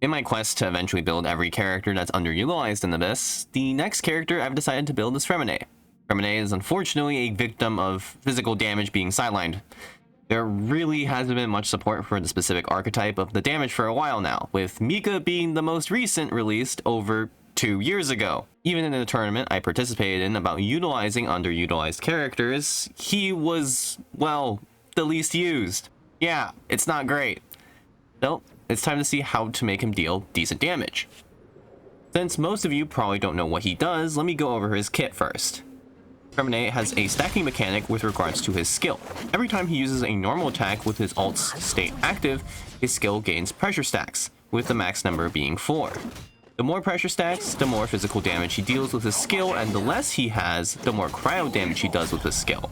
In my quest to eventually build every character that's underutilized in Abyss, the next character I've decided to build is Freminet. Freminet is unfortunately a victim of physical damage being sidelined. There really hasn't been much support for the specific archetype of the damage for a while now, with Mika being the most recent released over 2 years ago. Even in the tournament I participated in about utilizing underutilized characters, he was, well, the least used. Yeah, it's not great. So, it's time to see how to make him deal decent damage. Since most of you probably don't know what he does, let me go over his kit first. Freminet has a stacking mechanic with regards to his skill. Every time he uses a normal attack with his alt's state active, his skill gains pressure stacks, with the max number being 4. The more pressure stacks, the more physical damage he deals with his skill, and the less he has, the more cryo damage he does with his skill.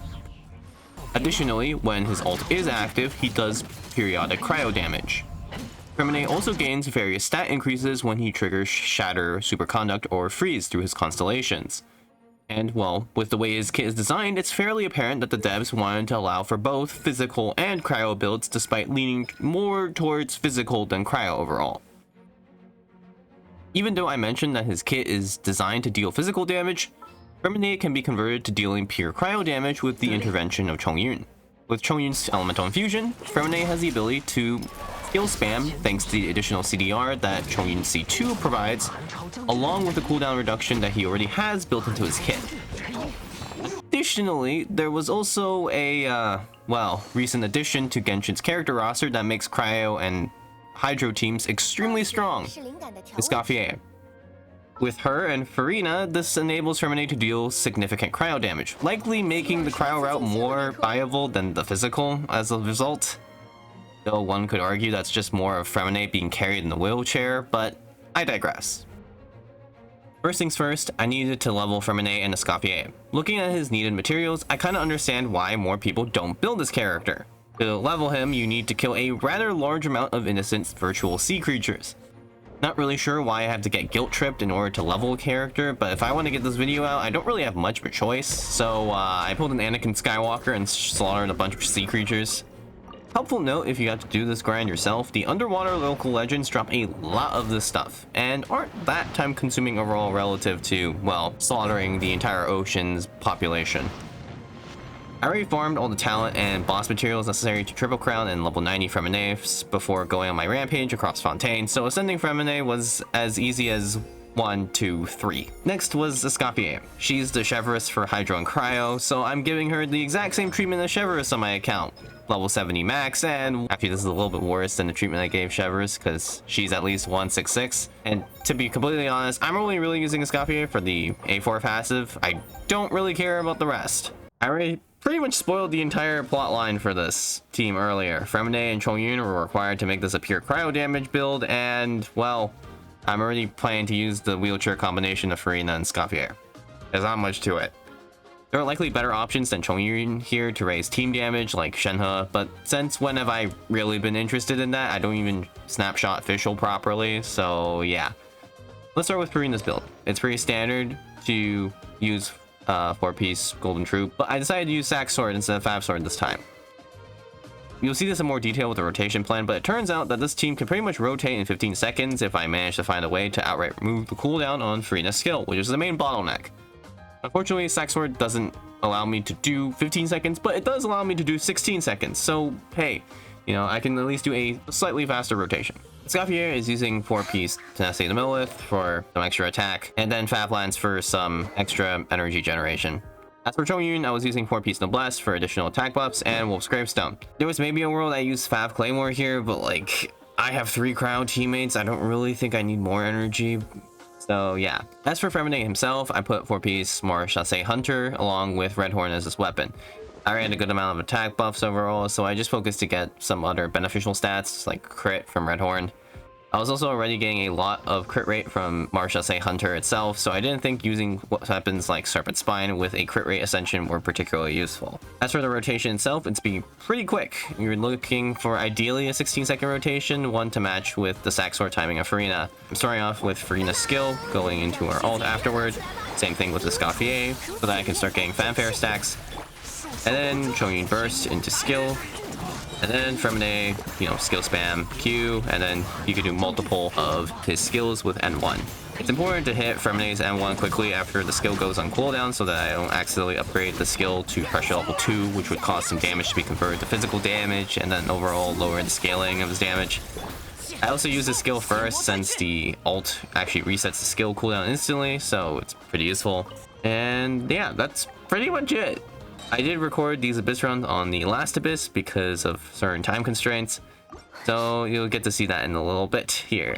Additionally, when his ult is active, he does periodic cryo damage. Freminet also gains various stat increases when he triggers Shatter, Superconduct, or Freeze through his constellations. And, well, with the way his kit is designed, it's fairly apparent that the devs wanted to allow for both physical and cryo builds despite leaning more towards physical than cryo overall. Even though I mentioned that his kit is designed to deal physical damage, Freminet can be converted to dealing pure cryo damage with the intervention of Chongyun. With Chongyun's elemental infusion, Freminet has the ability to skill spam thanks to the additional CDR that Chongyun C2 provides, along with the cooldown reduction that he already has built into his kit. Additionally, there was also a, recent addition to Genshin's character roster that makes Cryo and Hydro teams extremely strong, Escoffier. With her and Farina, this enables Freminet to deal significant cryo damage, likely making the cryo route more viable than the physical as a result. Though one could argue that's just more of Freminet being carried in the wheelchair, but I digress. First things first, I needed to level Freminet and Escoffier. Looking at his needed materials, I kinda understand why more people don't build this character. To level him, you need to kill a rather large amount of innocent virtual sea creatures. Not really sure why I have to get guilt tripped in order to level a character, but if I want to get this video out, I don't really have much of a choice, so I pulled an Anakin Skywalker and slaughtered a bunch of sea creatures. Helpful note, if you have to do this grind yourself, the underwater local legends drop a lot of this stuff, and aren't that time consuming overall relative to, well, slaughtering the entire ocean's population. I already farmed all the talent and boss materials necessary to triple crown and level 90 Freminet before going on my rampage across Fontaine, so ascending Freminet was as easy as 1, 2, 3. Next was Escoffier. She's the Cheverus for Hydro and Cryo, so I'm giving her the exact same treatment as Cheverus on my account. Level 70 max, and actually this is a little bit worse than the treatment I gave Cheverus because she's at least 166. And to be completely honest, I'm only really using Escoffier for the A4 passive. I don't really care about the rest. I already pretty much spoiled the entire plotline for this team earlier. Freminet and Chongyun were required to make this a pure cryo damage build, and, well, I'm already planning to use the wheelchair combination of Farina and Escoffier. There's not much to it. There are likely better options than Chongyun here to raise team damage, like Shenhe, but since when have I really been interested in that? I don't even snapshot official properly, so yeah. Let's start with Farina's build. It's pretty standard to use 4-piece Golden Troop, but I decided to use Sack Sword instead of Fab Sword this time. You'll see this in more detail with the rotation plan, but it turns out that this team can pretty much rotate in 15 seconds if I manage to find a way to outright remove the cooldown on Farina's skill, which is the main bottleneck. Unfortunately, Sack Sword doesn't allow me to do 15 seconds, but it does allow me to do 16 seconds, so hey, you know, I can at least do a slightly faster rotation. Escoffier is using 4-piece Tenacity of the Millith for some extra attack, and then Fablands for some extra energy generation. As for Chongyun, I was using 4-piece Noblesse for additional attack buffs and Wolf's Gravestone. There was maybe a world I used Fav Claymore here, but like, I have 3 crowd teammates, I don't really think I need more energy. So yeah. As for Freminet himself, I put 4-piece Marchasse Hunter along with Redhorn as his weapon. I already had a good amount of attack buffs overall, so I just focused to get some other beneficial stats, like crit from Redhorn. I was also already getting a lot of crit rate from Marchasse Hunter itself, so I didn't think using weapons like Serpent Spine with a crit rate ascension were particularly useful. As for the rotation itself, it's been pretty quick. You're looking for ideally a 16-second rotation, one to match with the Sack Sword timing of Farina. I'm starting off with Farina's skill, going into her ult afterward. Same thing with the Escoffier, so that I can start getting fanfare stacks. And then Chongyun burst into skill, And then Freminet, you know, skill spam Q, and then you can do multiple of his skills with N1. It's important to hit Freminet's N1 quickly after the skill goes on cooldown so that I don't accidentally upgrade the skill to pressure level 2, which would cause some damage to be converted to physical damage, and then overall lower the scaling of his damage. I also use the skill first since the ult actually resets the skill cooldown instantly, so it's pretty useful. And yeah, that's pretty much it. I did record these Abyss runs on the last Abyss because of certain time constraints, so you'll get to see that in a little bit here.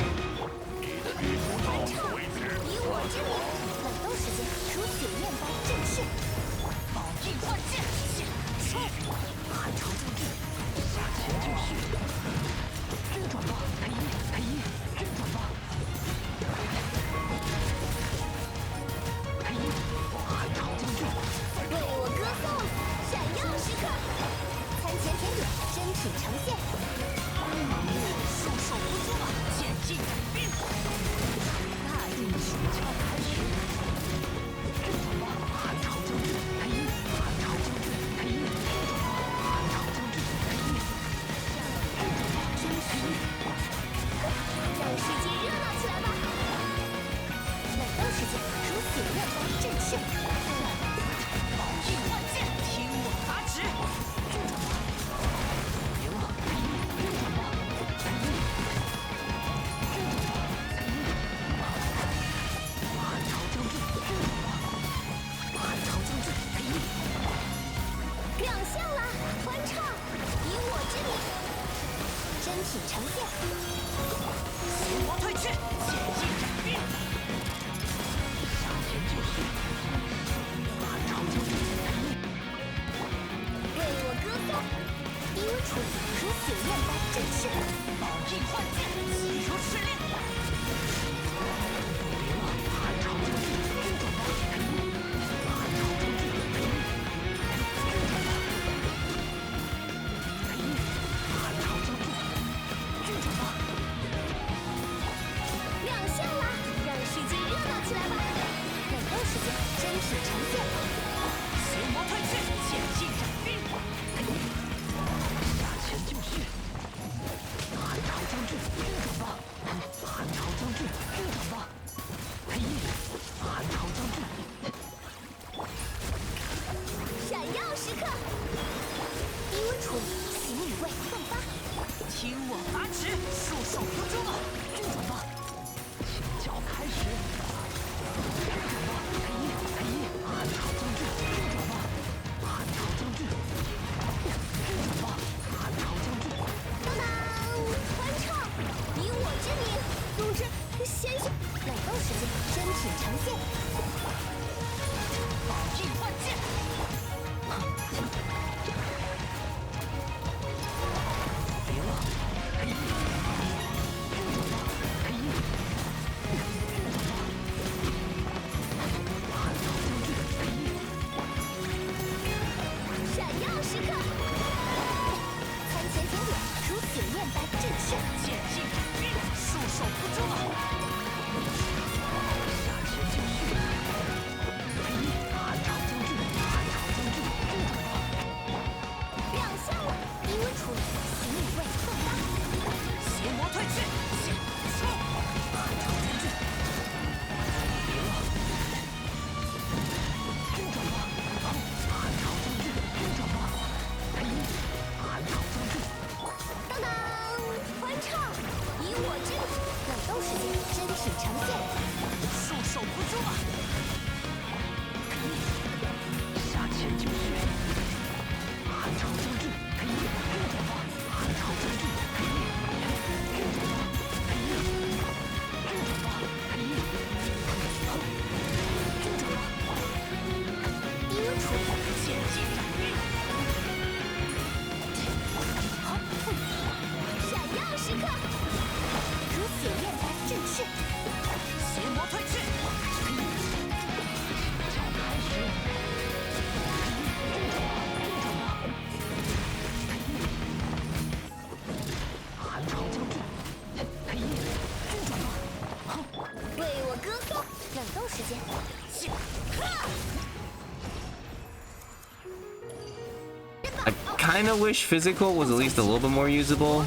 kind of wish physical was at least a little bit more usable.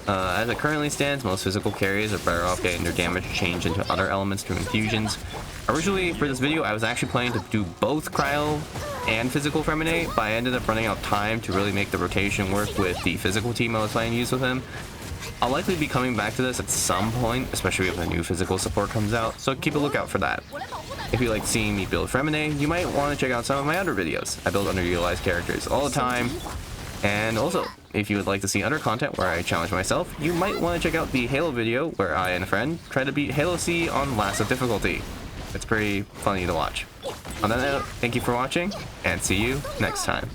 As it currently stands, most physical carries are better off getting their damage changed into other elements through infusions. Originally, for this video, I was actually planning to do both cryo and physical Freminet, but I ended up running out of time to really make the rotation work with the physical team I was planning to use with him. I'll likely be coming back to this at some point, especially if a new physical support comes out, so keep a lookout for that. If you like seeing me build Freminet, you might want to check out some of my other videos. I build underutilized characters all the time. And also, if you would like to see other content where I challenge myself, you might want to check out the Halo video where I and a friend try to beat Halo C on Lasso difficulty. It's pretty funny to watch. On that note, thank you for watching, and see you next time.